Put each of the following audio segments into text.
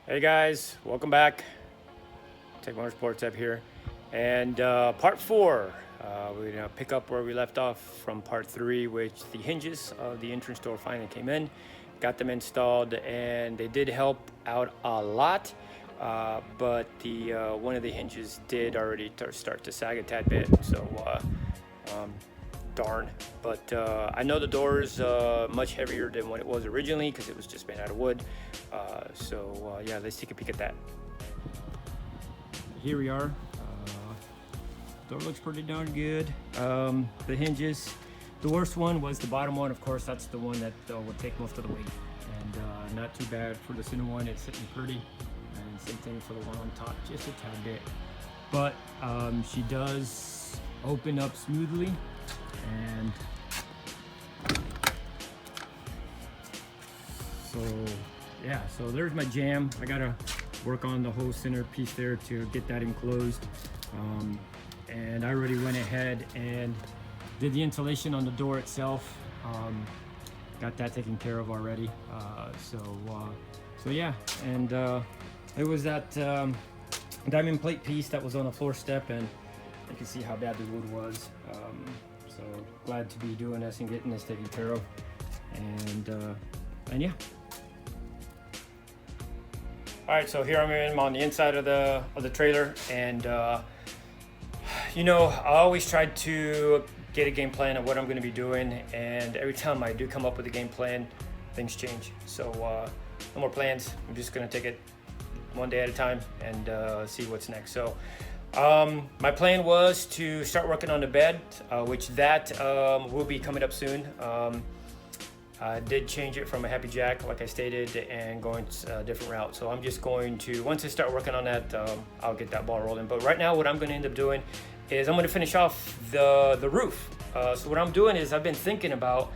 Hey guys, welcome back. Tech Motorsports up here, and part four. We're gonna pick up where we left off from part three, which the hinges of the entrance door finally came in, got them installed, and they did help out a lot. But the one of the hinges did already start to sag a tad bit, so darn. But I know the door is much heavier than what it was originally because it was just made out of wood. Yeah, let's take a peek at that. Here we are. Door looks pretty darn good. The hinges, the worst one was the bottom one. Of course, that's the one that would take most of the weight, and not too bad for the center one. It's sitting pretty, and same thing for the one on top, just a tad bit. But she does open up smoothly, and so there's my jam. I gotta work on the whole center piece there to get that enclosed. And I already went ahead and did the insulation on the door itself. Got that taken care of already. So yeah, and it was that diamond plate piece that was on the floor step, and you can see how bad the wood was. So glad to be doing this and getting this taken care of. And yeah. All right, so here I'm on the inside of the trailer, and you know, I always try to get a game plan of what I'm going to be doing, and every time I do come up with a game plan, things change. So no more plans. I'm just going to take it one day at a time and see what's next. So my plan was to start working on the bed, which that will be coming up soon. I did change it from a Happy Jack, like I stated, and going a different route. So I'm just going to, once I start working on that, I'll get that ball rolling. But right now, what I'm going to end up doing is I'm going to finish off the roof. So what I'm doing is I've been thinking about,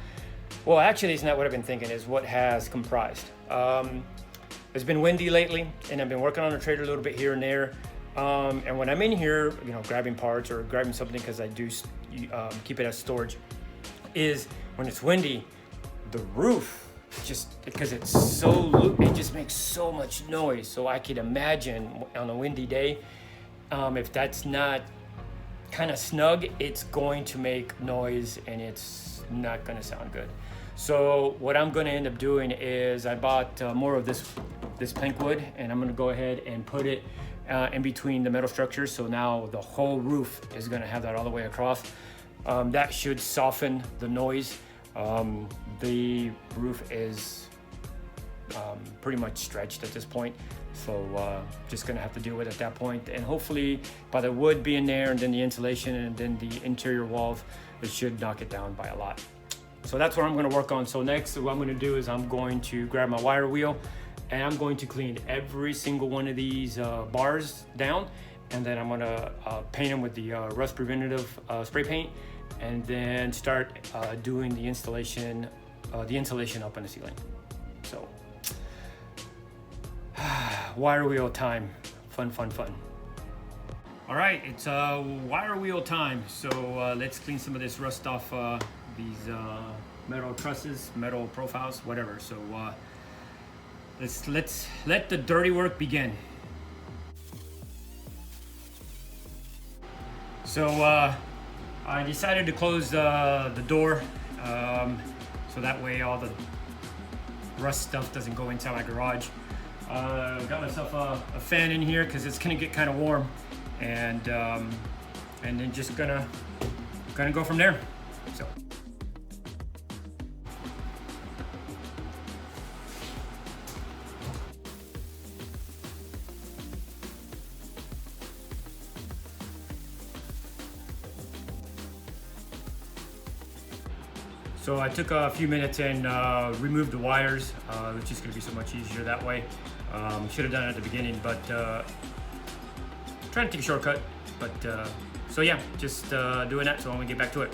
well, actually, it's not what I've been thinking, is what has comprised. It's been windy lately, and I've been working on the trailer a little bit here and there. And when I'm in here, you know, grabbing parts or grabbing something, because I do keep it as storage, is when it's windy, the roof, just because it's so loose, it just makes so much noise. So I could imagine on a windy day, if that's not kind of snug, it's going to make noise and it's not going to sound good. So what I'm going to end up doing is I bought more of this plank wood, and I'm going to go ahead and put it in between the metal structures. So now the whole roof is going to have that all the way across. That should soften the noise. The roof is pretty much stretched at this point, so just gonna have to deal with it at that point. And hopefully by the wood being there and then the insulation and then the interior walls, it should knock it down by a lot. So that's what I'm going to work on. So next, what I'm going to do is I'm going to grab my wire wheel, and I'm going to clean every single one of these bars down, and then I'm going to paint them with the rust preventative spray paint, and then start doing the insulation up on the ceiling. So wire wheel time, fun. All right, it's wire wheel time. So let's clean some of this rust off these metal trusses, metal profiles, whatever. So let's let the dirty work begin. So I decided to close the door, so that way all the rust stuff doesn't go inside my garage. Got myself a fan in here because it's gonna get kind of warm, and then just gonna go from there. So I took a few minutes and removed the wires, which is going to be so much easier that way. Should have done it at the beginning, but trying to take a shortcut. But so yeah, just doing that. So I'm going to get back to it.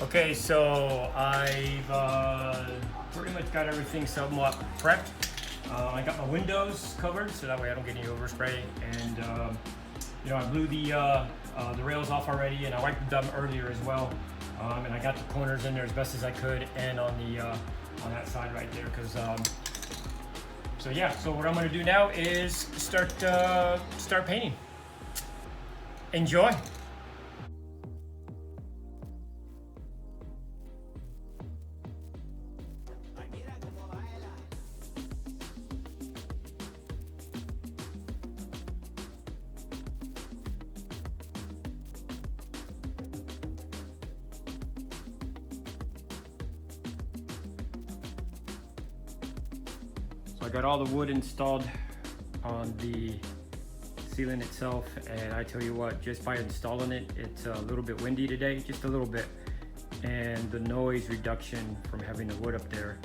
Okay, so I've pretty much got everything somewhat prepped. I got my windows covered so that way I don't get any overspray, and you know, I blew the rails off already, and I wiped them earlier as well. And I got the corners in there as best as I could, and on the on that side right there, because so yeah. So what I'm going to do now is start painting. Enjoy. So I got all the wood installed on the ceiling itself, and I tell you what, just by installing it, it's a little bit windy today, just a little bit, and the noise reduction from having the wood up there,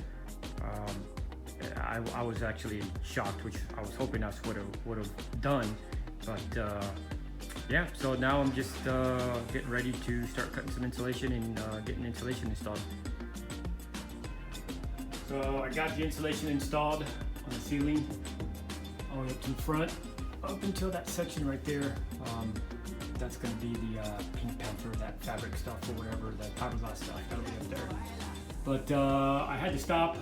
I was actually shocked, which I was hoping that's what it would have done, but yeah. So now I'm just getting ready to start cutting some insulation and getting insulation installed. So I got the insulation installed on the ceiling all the way up to the front, up until that section right there. That's going to be the Pink Panther, that fabric stuff or whatever, the fiberglass stuff, that'll be up there. But I had to stop.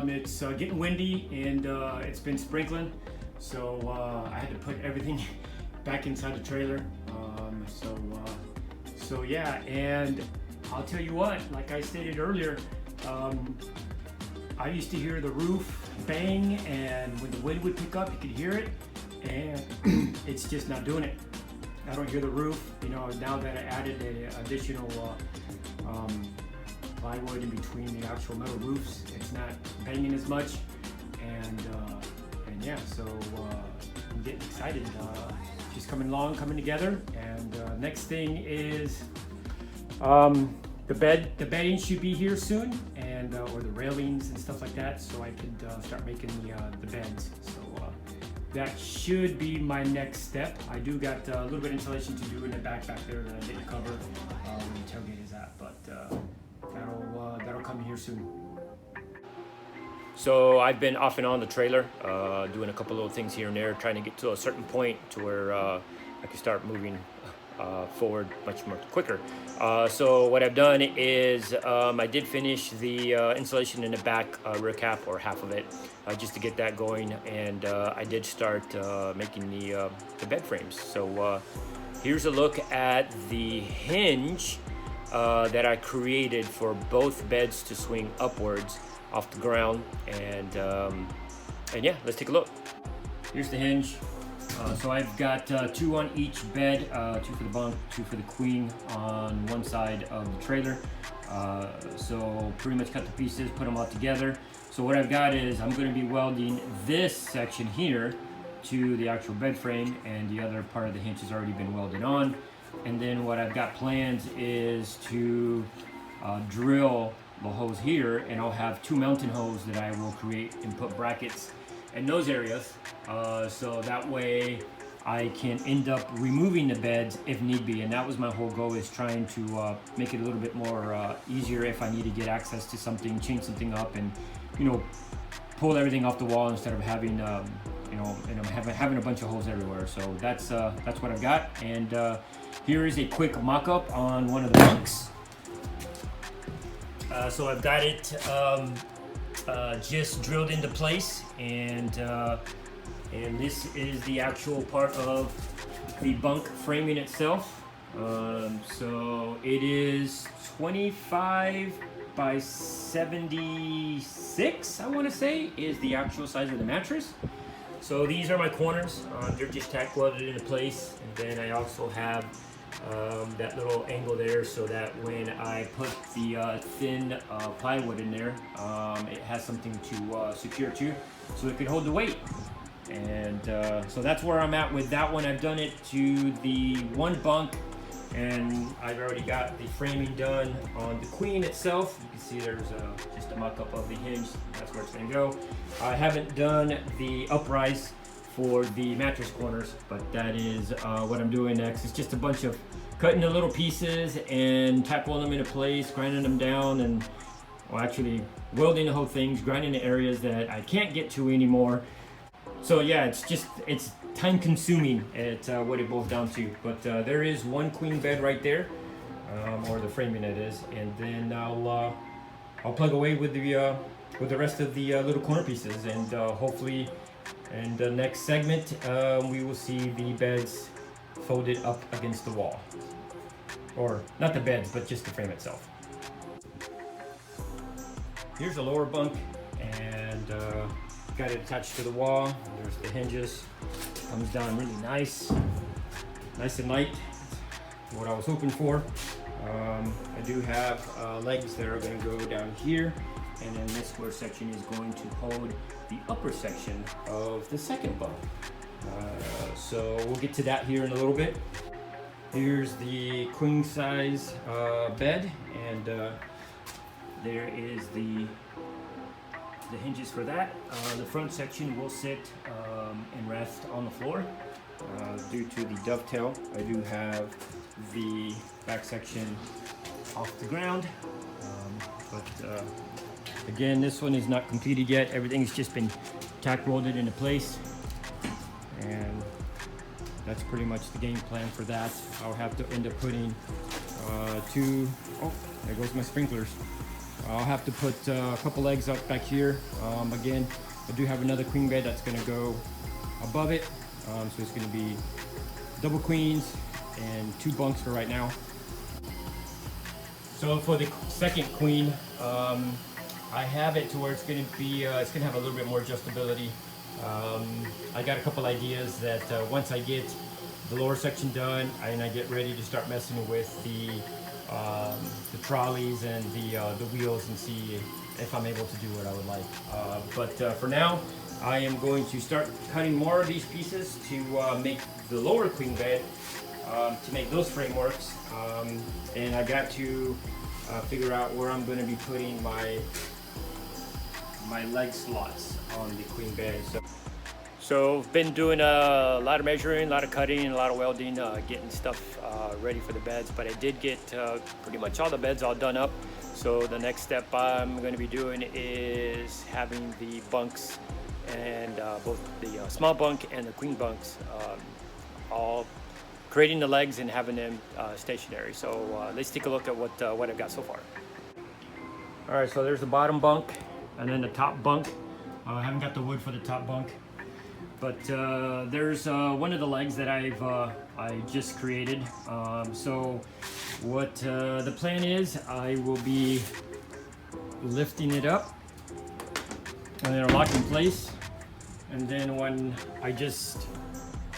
It's getting windy, and it's been sprinkling, so I had to put everything back inside the trailer. So yeah, and I'll tell you what, like I stated earlier, I used to hear the roof bang, and when the wind would pick up, you could hear it, and it's just not doing it. I don't hear the roof, you know, now that I added the additional plywood in between the actual metal roofs, it's not banging as much, and yeah, so I'm getting excited. She's coming along, coming together, and next thing is the bedding should be here soon, and or the railings and stuff like that, so I could start making the beds. So that should be my next step. I do got a little bit of insulation to do in the back there that I didn't cover where the tailgate is at, but that'll come here soon. So I've been off and on the trailer, doing a couple little things here and there, trying to get to a certain point to where I can start moving forward much more quicker. So what I've done is I did finish the insulation in the back rear cap, or half of it, just to get that going, and I did start making the bed frames. So here's a look at the hinge that I created for both beds to swing upwards off the ground, and yeah, let's take a look. Here's the hinge. So I've got two on each bed, two for the bunk, two for the queen on one side of the trailer. So pretty much cut the pieces, put them all together. So what I've got is I'm going to be welding this section here to the actual bed frame, and the other part of the hinge has already been welded on. And then what I've got plans is to drill the holes here, and I'll have two mounting holes that I will create and put brackets in those areas, so that way I can end up removing the beds if need be. And that was my whole goal, is trying to make it a little bit more easier if I need to get access to something, change something up, and you know, pull everything off the wall instead of having you know, and having a bunch of holes everywhere. So that's what I've got, and here is a quick mock-up on one of the bunks. So I've got it just drilled into place, and this is the actual part of the bunk framing itself. So it is 25 by 76, I want to say, is the actual size of the mattress. So these are my corners. They're just tack welded into place, and then I also have that little angle there, so that when I put the thin plywood in there, it has something to secure to, so it can hold the weight. And so that's where I'm at with that one. I've done it to the one bunk, and I've already got the framing done on the queen itself. You can see there's just a mock-up of the hinge. That's where it's going to go. I haven't done the uprise for the mattress corners, but that is what I'm doing next. It's just a bunch of cutting the little pieces and tack welding them into place, grinding them down, and well, actually welding the whole things, grinding the areas that I can't get to anymore. So yeah, it's time consuming at what it boils down to. But there is one queen bed right there, or the framing it is, and then I'll plug away with the rest of the little corner pieces, and hopefully in the next segment we will see the beds folded up against the wall, or not the beds, but just the frame itself. Here's the lower bunk, and got it attached to the wall. There's the hinges. Comes down really nice and light. What I was hoping for. I do have legs that are going to go down here, and then this square section is going to hold the upper section of the second bunk. So we'll get to that here in a little bit. Here's the queen size bed, and there is the hinges for that. The front section will sit and rest on the floor. Due to the dovetail, I do have the back section off the ground. But again, this one is not completed yet. Everything's just been tack welded into place. And that's pretty much the game plan for that. I'll have to end up putting oh, there goes my sprinklers. I'll have to put a couple legs up back here. Again, I do have another queen bed that's going to go above it. So it's going to be double queens and 2 bunks for right now. So for the second queen, I have it to where it's going to be, it's going to have a little bit more adjustability. I got a couple ideas that once I get the lower section done and I get ready to start messing with the trolleys and the wheels, and see if I'm able to do what I would like. But for now, I am going to start cutting more of these pieces to make the lower queen bed, to make those frameworks. And I got to figure out where I'm going to be putting my leg slots on the queen bed. So I've been doing a lot of measuring, a lot of cutting, a lot of welding, getting stuff ready for the beds. But I did get pretty much all the beds all done up. So the next step I'm going to be doing is having the bunks, and both the small bunk and the queen bunks, all creating the legs and having them stationary. So let's take a look at what I've got so far. All right, so there's the bottom bunk and then the top bunk. I haven't got the wood for the top bunk, but there's one of the legs that I just created. So what the plan is, I will be lifting it up and then lock in place, and then when I just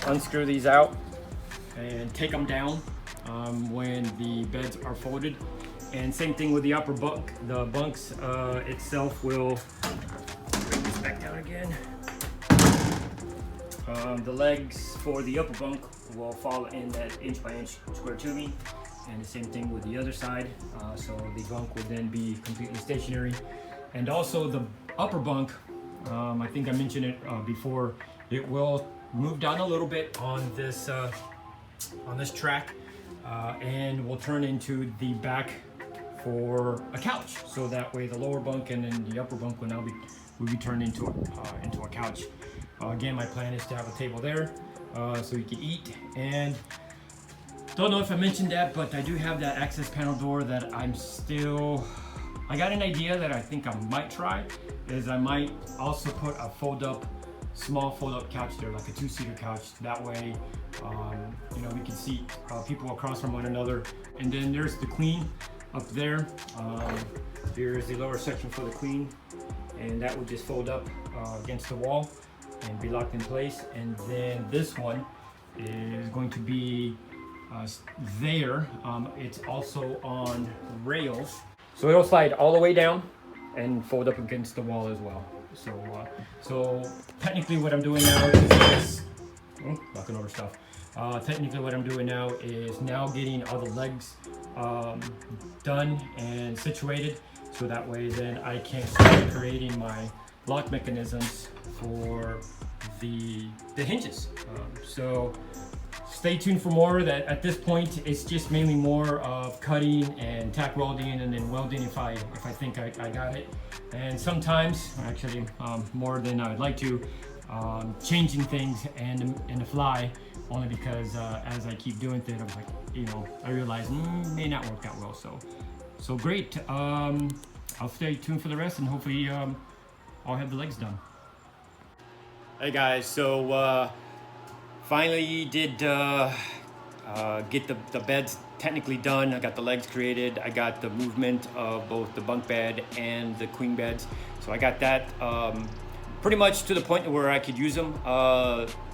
unscrew these out and take them down when the beds are folded. And same thing with the upper bunk. The bunks itself will bring this back down again. The legs for the upper bunk will fall in that inch by inch square tubing, and the same thing with the other side. So the bunk will then be completely stationary. And also the upper bunk, I think I mentioned it before, it will move down a little bit on this track, and will turn into the back for a couch. So that way the lower bunk and then the upper bunk will now be turned into a couch. Again, my plan is to have a table there so you can eat. And don't know if I mentioned that, but I do have that access panel door that I got an idea that I think I might try, is I might also put a small fold-up couch there, like a 2-seater couch. That way, we can see people across from one another. And then there's the queen up there. Here's the lower section for the queen, and that would just fold up against the wall and be locked in place. And then this one is going to be there. It's also on rails, so it'll slide all the way down and fold up against the wall as well. So technically what I'm doing now is this. Knocking over stuff. Technically what I'm doing now is getting all the legs done and situated, so that way then I can start creating my lock mechanisms for the hinges. So stay tuned for more. That at this point it's just mainly more of cutting and tack welding, and then welding if I think I got it. And sometimes, actually more than I would like to, changing things and in the fly, only because as I keep doing things, I'm like, you know, I realize may not work out well. So great. I'll stay tuned for the rest, and hopefully I'll have the legs done. Hey guys, so finally did get the beds technically done. I got the legs created. I got the movement of both the bunk bed and the queen beds. So I got that pretty much to the point where I could use them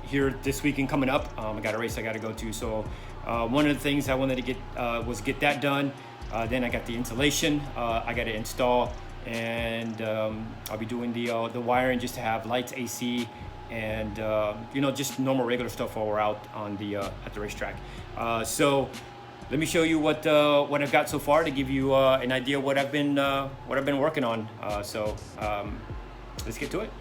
here this weekend coming up. I got a race I got to go to. So one of the things I wanted to get was get that done. Then I got the insulation. I got to install, and I'll be doing the wiring just to have lights, AC, and you know, just normal regular stuff while we're out on the at the racetrack. So let me show you what I've got so far to give you an idea of what I've been working on. So let's get to it.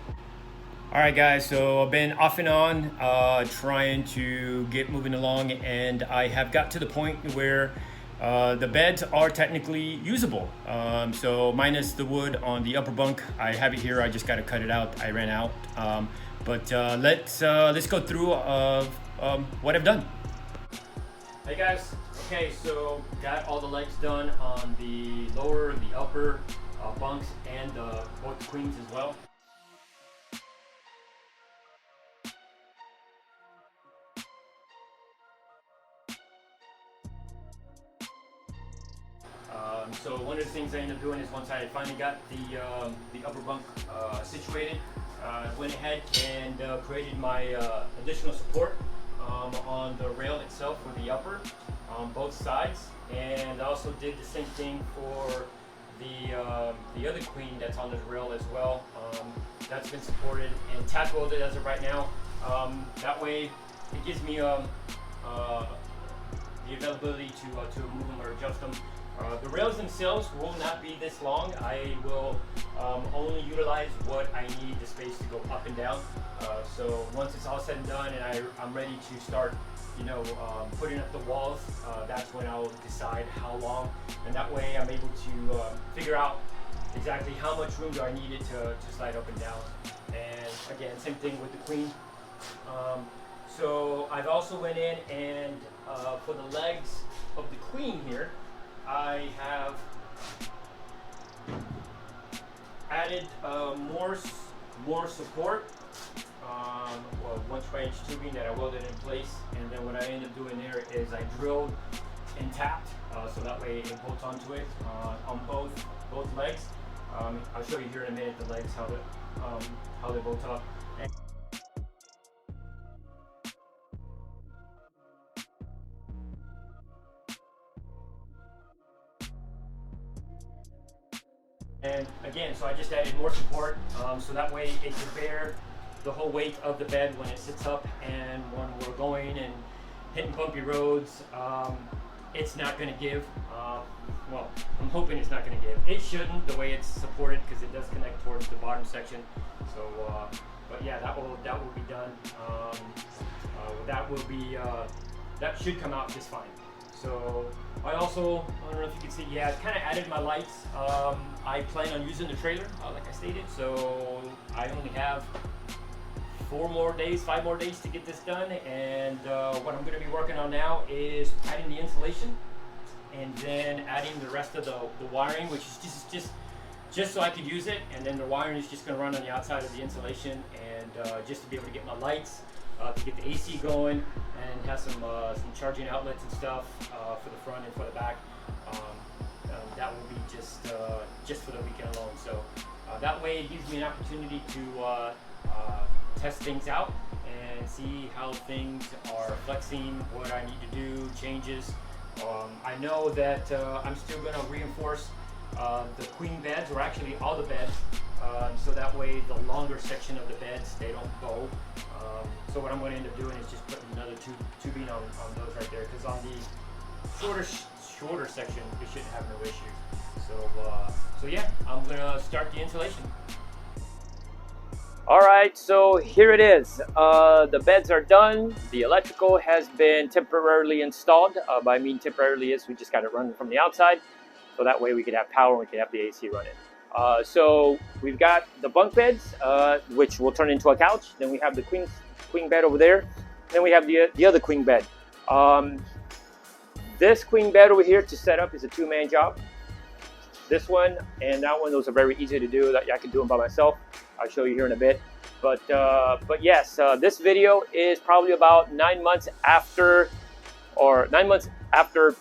All right, guys. So I've been off and on trying to get moving along, and I have got to the point where the beds are technically usable. So minus the wood on the upper bunk, I have it here. I just got to cut it out. I ran out. But let's go through what I've done. Hey guys. Okay, so got all the legs done on the lower, the upper bunks, and both the queens as well. So one of the things I ended up doing is once I finally got the upper bunk situated, went ahead and created my additional support on the rail itself for the upper on both sides, and I also did the same thing for the other queen that's on the rail as well. That's been supported and tack welded as of right now. That way it gives me the availability to move them or adjust them. The rails themselves will not be this long. I will only utilize what I need the space to go up and down. So once it's all said and done and I'm ready to start, you know, putting up the walls, that's when I'll decide how long. And that way I'm able to figure out exactly how much room do I need it to slide up and down. And again, same thing with the queen. So I've also went in and for the legs of the queen here, I have added more support, well, 1-inch tubing that I welded in place, and then what I ended up doing there is I drilled and tapped, so that way it bolts onto it on both legs. I'll show you here in a minute the legs, how they bolt up. And again, so I just added more support, so that way it can bear the whole weight of the bed when it sits up, and when we're going and hitting bumpy roads, it's not going to give. Well, I'm hoping it's not going to give. It shouldn't, the way it's supported, because it does connect towards the bottom section. So, but yeah, that will be done. That should come out just fine. So I don't know if you can see, yeah, I kind of added my lights. I plan on using the trailer, like I stated, so I only have 5 more days to get this done. And what I'm going to be working on now is adding the insulation, and then adding the rest of the wiring, which is just so I could use it. And then the wiring is just going to run on the outside of the insulation, and just to be able to get my lights, to get the AC going, and have some charging outlets and stuff for the front and for the back. That will be just for the weekend alone. So that way it gives me an opportunity to test things out and see how things are flexing, what I need to do, changes. I know that I'm still going to reinforce the queen beds, or actually all the beds, so that way the longer section of the beds, they don't bow. So what I'm going to end up doing is just putting another tubing on those right there, because on the shorter section it shouldn't have no issues. So yeah, I'm going to start the insulation. All right, so here it is. The beds are done. The electrical has been temporarily installed. By I mean temporarily is we just got it running from the outside, so that way we could have power and we could have the AC running. So we've got the bunk beds, which will turn into a couch. Then we have the queen bed over there. Then we have the other queen bed. This queen bed over here to set up is a two-man job. This one and that one, those are very easy to do. That I can do them by myself. I'll show you here in a bit. But yes, this video is probably about 9 months after, the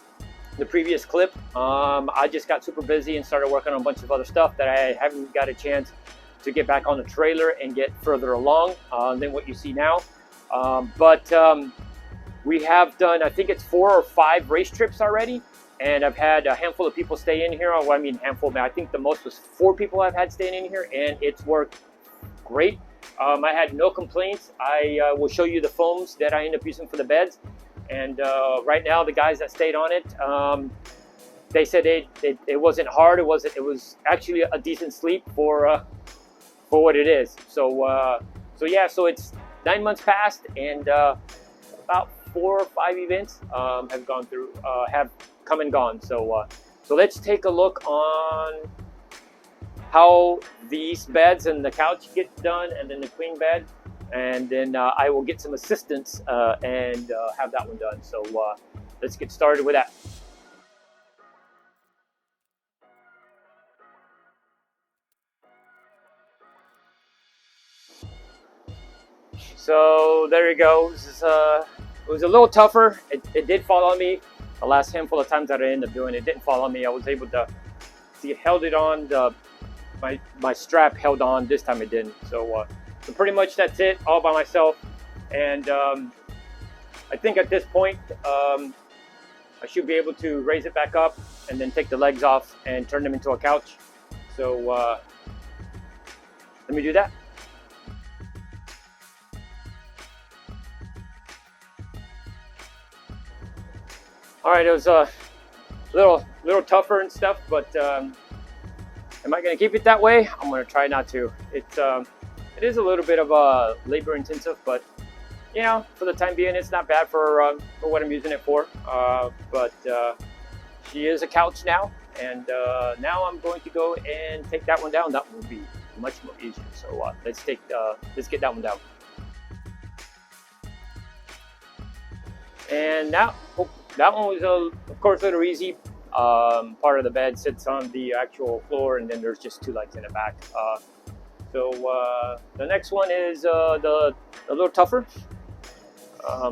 previous clip. I just got super busy and started working on a bunch of other stuff that I haven't got a chance to get back on the trailer and get further along than what you see now. We have done, I think it's 4 or 5 race trips already. And I've had a handful of people stay in here. Well, I mean handful, I think the most was 4 people I've had staying in here, and it's worked great. I had no complaints. I will show you the foams that I end up using for the beds. And right now, the guys that stayed on it, they said it wasn't hard. It was actually a decent sleep for what it is. So yeah, so it's 9 months past, and about 4 or 5 events have gone through, have come and gone. So let's take a look on how these beds and the couch get done, and then the queen bed, and then I will get some assistance and have that one done. So let's get started with that. So there you go. It was a little tougher. It did fall on me. The last handful of times that I ended up doing it didn't fall on me. I was able to see it held it on. My strap held on. This time it didn't. So pretty much that's it, all by myself. And I think at this point I should be able to raise it back up and then take the legs off and turn them into a couch. So let me do that. All right, it was a little tougher and stuff, but am I going to keep it that way? I'm going to try not to. It is a little bit of a labor intensive, but you know, for the time being, it's not bad for what I'm using it for. But she is a couch now, and now I'm going to go and take that one down. That one will be much more easier. So let's get that one down. And now. That one was, of course, a little easy. Part of the bed sits on the actual floor, and then there's just 2 legs in the back. So the next one is a little tougher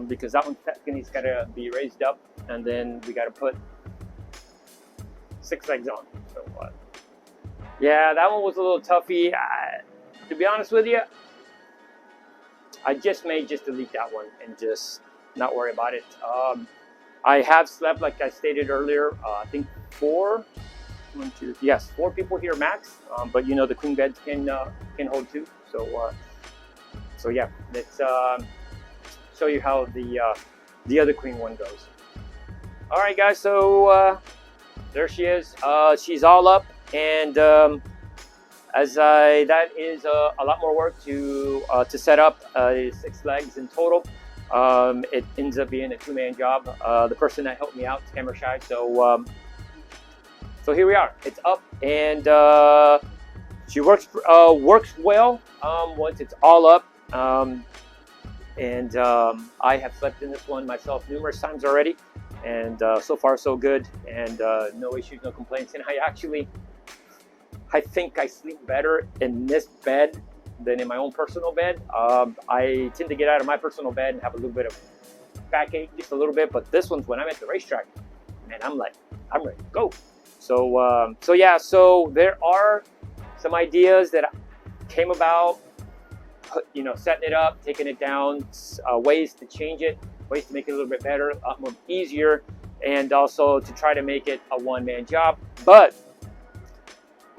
because that one technically's got to be raised up, and then we got to put 6 legs on. So yeah, that one was a little toughy. To be honest with you, I just may delete that one and just not worry about it. I have slept, like I stated earlier, I think 4 people here max, but you know the queen beds can hold 2. So yeah, let's show you how the other queen one goes. All right, guys, so there she is. She's all up, and that is a lot more work to set up. 6 legs in total. It ends up being a 2-man job. The person that helped me out is camera shy, so here we are. It's up, and she works well once it's all up. I have slept in this one myself numerous times already, and so far so good, and no issues, no complaints. And I think I sleep better in this bed than in my own personal bed. I tend to get out of my personal bed and have a little bit of backache, just a little bit, but this one's when I'm at the racetrack, man, I'm ready to go. So yeah, so there are some ideas that came about, you know, setting it up, taking it down, ways to change it, ways to make it a little bit better, a lot more easier, and also to try to make it a 1-man job. But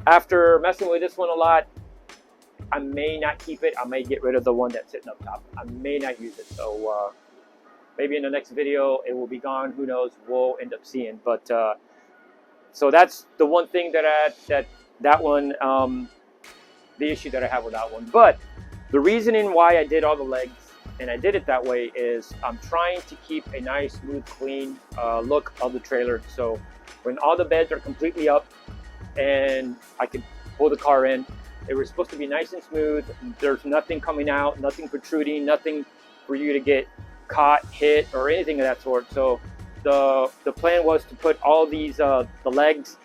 after messing with this one a lot, I may not keep it. I may get rid of the one that's sitting up top. I may not use it. So maybe in the next video it will be gone. Who knows? We'll end up seeing. But so that's the one thing that one, the issue that I have with that one. But The reasoning why I did all the legs and I did it that way is I'm trying to keep a nice, smooth, clean look of the trailer. So when all the beds are completely up and I can pull the car in, they were supposed to be nice and smooth. There's nothing coming out, nothing protruding, nothing for you to get caught, hit, or anything of that sort. So the plan was to put all these the legs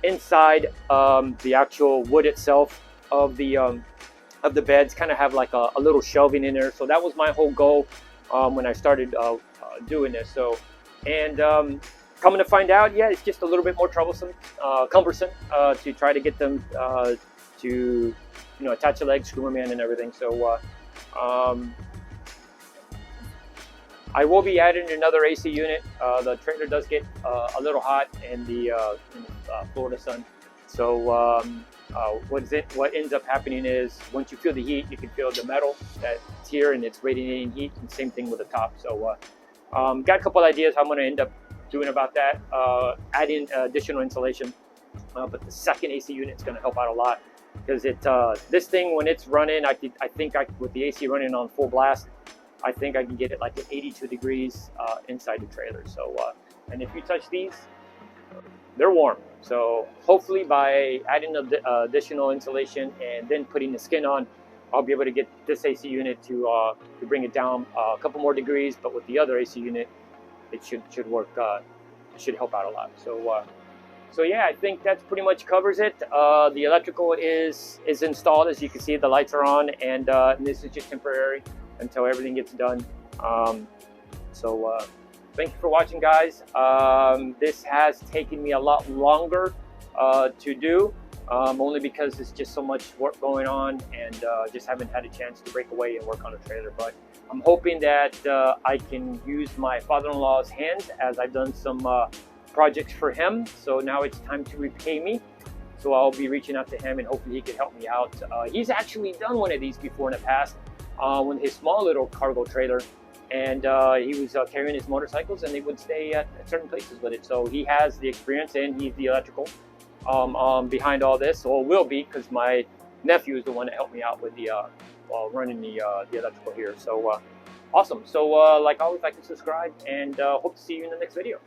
inside the actual wood itself of the beds, kind of have like a little shelving in there. So that was my whole goal when I started doing this. So, and coming to find out, yeah, it's just a little bit more troublesome, cumbersome to try to get them to, attach the legs, screw them in, and everything. So I will be adding another AC unit. The trailer does get a little hot in the Florida sun. So what ends up happening is once you feel the heat, you can feel the metal that's here and it's radiating heat, and same thing with the top. So got a couple ideas how I'm going to end up doing about that, adding additional insulation. But the second AC unit is going to help out a lot, because this thing, when it's running, I think with the AC running on full blast, I think I can get it like at 82 degrees inside the trailer. So, and if you touch these, they're warm. So hopefully by adding additional insulation and then putting the skin on, I'll be able to get this AC unit to bring it down a couple more degrees. But with the other AC unit, it should work. It should help out a lot. So yeah, I think that pretty much covers it. The electrical is installed, as you can see. The lights are on, and this is just temporary until everything gets done. Thank you for watching, guys. This has taken me a lot longer to do, only because there's just so much work going on, and just haven't had a chance to break away and work on a trailer. But I'm hoping that I can use my father-in-law's hands, as I've done some projects for him. So now it's time to repay me. So I'll be reaching out to him, and hopefully he can help me out. He's actually done one of these before in the past with his small little cargo trailer, and he was carrying his motorcycles, and they would stay at certain places with it. So he has the experience, and he's the electrical behind all this, or will be, because my nephew is the one that helped me out with the running the electrical here. So awesome. So like always, like and subscribe, and hope to see you in the next video.